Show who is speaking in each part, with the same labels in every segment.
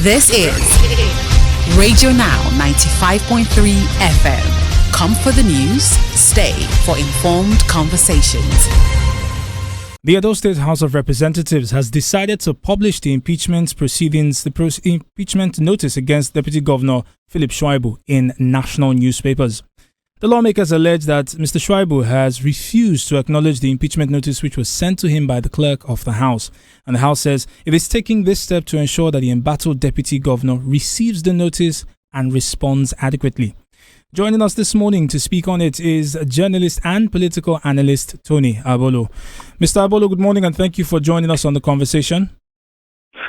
Speaker 1: This is Radio Now 95.3 FM. Come for the news, stay for informed conversations.
Speaker 2: The Edo State House of Representatives has decided to publish the impeachment proceedings, the impeachment notice against Deputy Governor Philip Shuaibu in national newspapers. The lawmakers allege that Mr. Shuaibu has refused to acknowledge the impeachment notice which was sent to him by the clerk of the House. And the House says it is taking this step to ensure that the embattled Deputy Governor receives the notice and responds adequately. Joining us this morning to speak on it is journalist and political analyst Tony Abolo. Mr. Abolo, good morning and thank you for joining us on the conversation.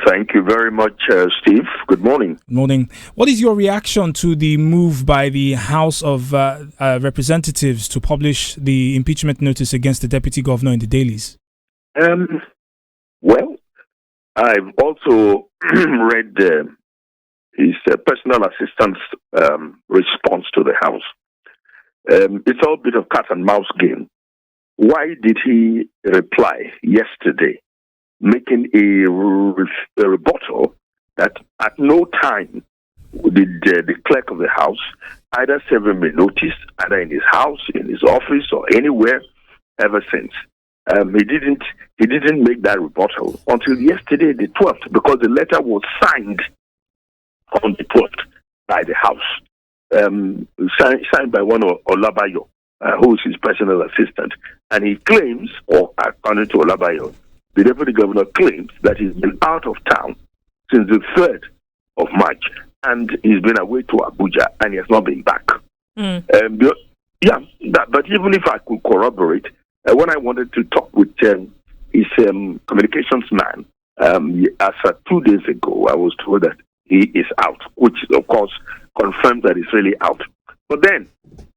Speaker 3: Thank you very much, Steve. Good morning.
Speaker 2: Good morning. What is your reaction to the move by the House of Representatives to publish the impeachment notice against the Deputy Governor in the dailies?
Speaker 3: Well, I've also read his personal assistant's response to the House. It's all a bit of cat and mouse game. Why did he reply yesterday, making a rebuttal that at no time did the clerk of the House either serve him a notice, either in his house, in his office, or anywhere ever since? He didn't make that rebuttal until yesterday, the 12th, because the letter was signed on the 12th by the House, signed by one Olabayo, who is his personal assistant. And he claims, or according to Olabayo, the Deputy Governor claims that he's been out of town since the 3rd of March, and he's been away to Abuja, and he has not been back. But even if I could corroborate, when I wanted to talk with his communications man, as 2 days ago, I was told that he is out, which of course confirms that he's really out. But then,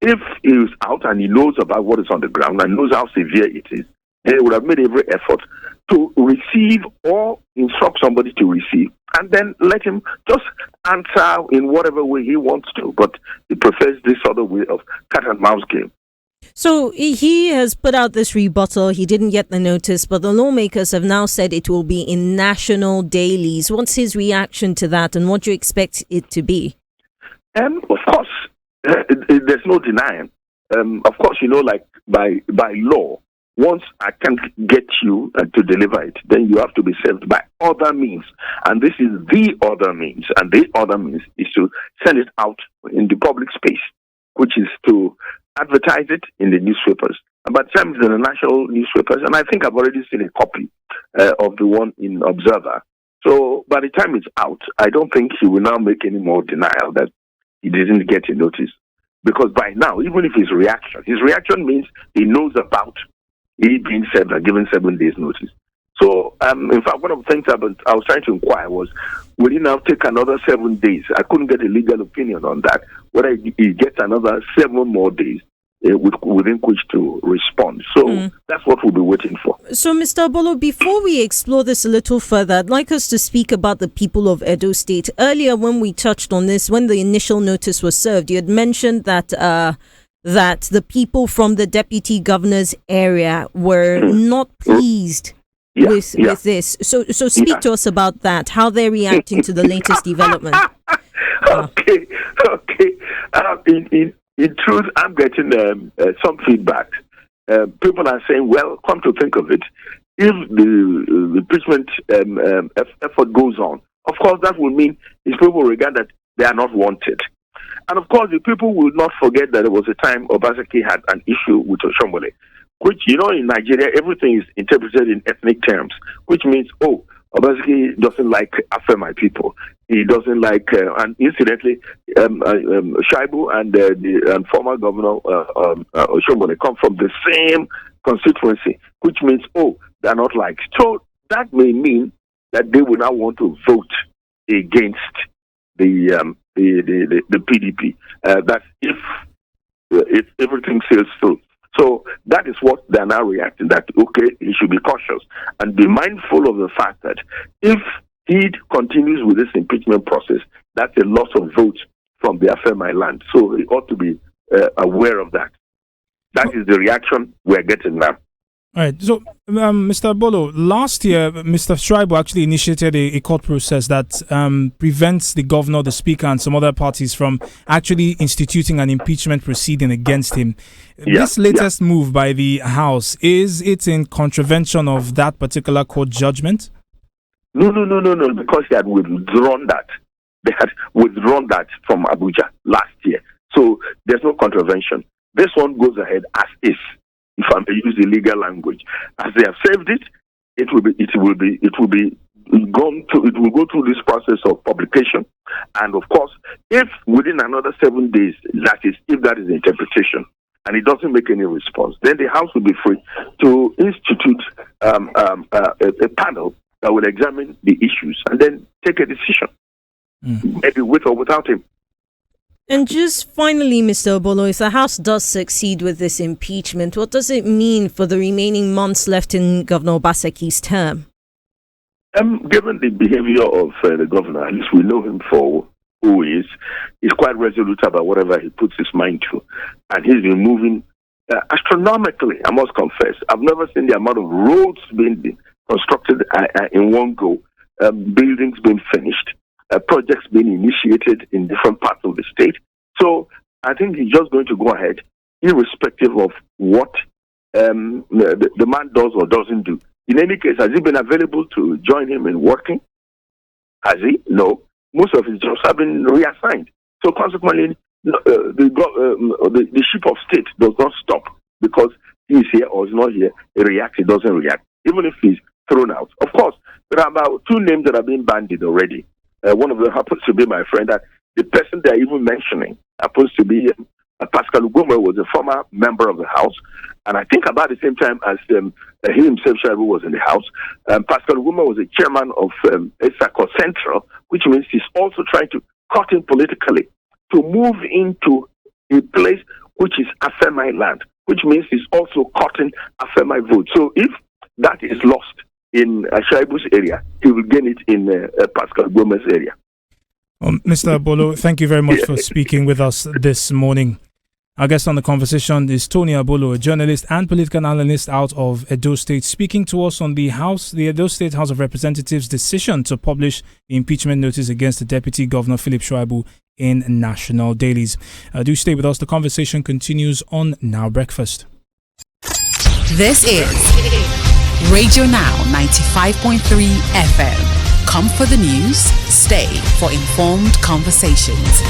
Speaker 3: if he is out and he knows about what is on the ground and knows how severe it is, then he would have made every effort to receive or instruct somebody to receive, and then let him just answer in whatever way he wants to. But he prefers this other way of cat and mouse game.
Speaker 4: So he has put out this rebuttal. He didn't get the notice, but the lawmakers have now said it will be in national dailies. What's his reaction to that, and what do you expect it to be?
Speaker 3: Of course, there's no denying. Of course, like by law, once I can't get you to deliver it, then you have to be served by other means. And this is the other means. And the other means is to send it out in the public space, which is to advertise it in the newspapers. And by the time it's in the national newspapers, and I think I've already seen a copy of the one in Observer. So by the time it's out, I don't think he will now make any more denial that he didn't get a notice. Because by now, even if his reaction means he knows about he being served and given 7 days notice. So, in fact, one of the things I was trying to inquire was, will he now take another 7 days? I couldn't get a legal opinion on that. Whether he gets another 7 more days within which to respond. So that's what we'll be waiting for.
Speaker 4: So, Mr. Abolo, before we explore this a little further, I'd like us to speak about the people of Edo State. Earlier, when we touched on this, when the initial notice was served, you had mentioned that the people from the deputy governor's area were not pleased with this. So speak to us about that, how they're reacting to the latest development.
Speaker 3: Okay. In truth, I'm getting some feedback. People are saying, well, come to think of it, if the impeachment effort goes on, of course that will mean these people regard that they are not wanted. And of course, the people will not forget that there was a time Obaseki had an issue with Oshiomhole, which, in Nigeria, everything is interpreted in ethnic terms, which means, Obaseki doesn't like Afemai people. He doesn't like, and incidentally, Shuaibu and former governor Oshiomhole come from the same constituency, which means, they're not liked. So that may mean that they will now want to vote against the PDP. That's if everything sails through. So that is what they're now reacting, that, he should be cautious and be mindful of the fact that if he continues with this impeachment process, that's a loss of votes from the Afemai land. So he ought to be aware of that. That is the reaction we're getting now.
Speaker 2: All right. So, Mr. Bolo, last year, Mr. Shuaibu actually initiated a court process that prevents the governor, the speaker, and some other parties from actually instituting an impeachment proceeding against him. This latest move by the House, is it in contravention of that particular court judgment?
Speaker 3: No, because they had withdrawn that. They had withdrawn that from Abuja last year. So there's no contravention. This one goes ahead as is. If I may use the legal language, as they have saved it, it will go through this process of publication, and of course, if within another 7 days, that is, if that is the interpretation, and it doesn't make any response, then the House will be free to institute a panel that will examine the issues and then take a decision, maybe with or without him.
Speaker 4: And just finally, Mr. Obolo, if the House does succeed with this impeachment, what does it mean for the remaining months left in Governor Obaseki's term?
Speaker 3: Given the behavior of the governor, at least we know him for who he is. He's quite resolute about whatever he puts his mind to. And he's been moving astronomically, I must confess. I've never seen the amount of roads being constructed in one go, buildings being finished, projects being initiated in different parts of the state. So I think he's just going to go ahead, irrespective of what the man does or doesn't do. In any case, has he been available to join him in working? Has he? No. Most of his jobs have been reassigned. So consequently, the ship of state does not stop because he is here or is not here. He reacts, he doesn't react, even if he's thrown out. Of course, there are about 2 names that have been bandied already. One of them happens to be my friend. That the person they're even mentioning happens to be Pascal Ugoma, was a former member of the House, and I think about the same time as he himself, Shuaibu, was in the House. Pascal Ugoma was a chairman of Esako Central, which means he's also trying to cut in politically to move into a place which is Afemai land, which means he's also cutting Afemai vote. So if that is lost in Shuaibu's area, he will gain it in Pascal Gome's area.
Speaker 2: Mr. Bolo, thank you very much for speaking with us this morning. Our guest on the conversation is Tony Abolo, a journalist and political analyst out of Edo State, speaking to us on the Edo State House of Representatives' decision to publish the impeachment notice against the Deputy Governor Philip Shuaibu in national dailies. Do stay with us. The conversation continues on Now Breakfast.
Speaker 1: This is Radio Now 95.3 FM. Come for the news, stay for informed conversations.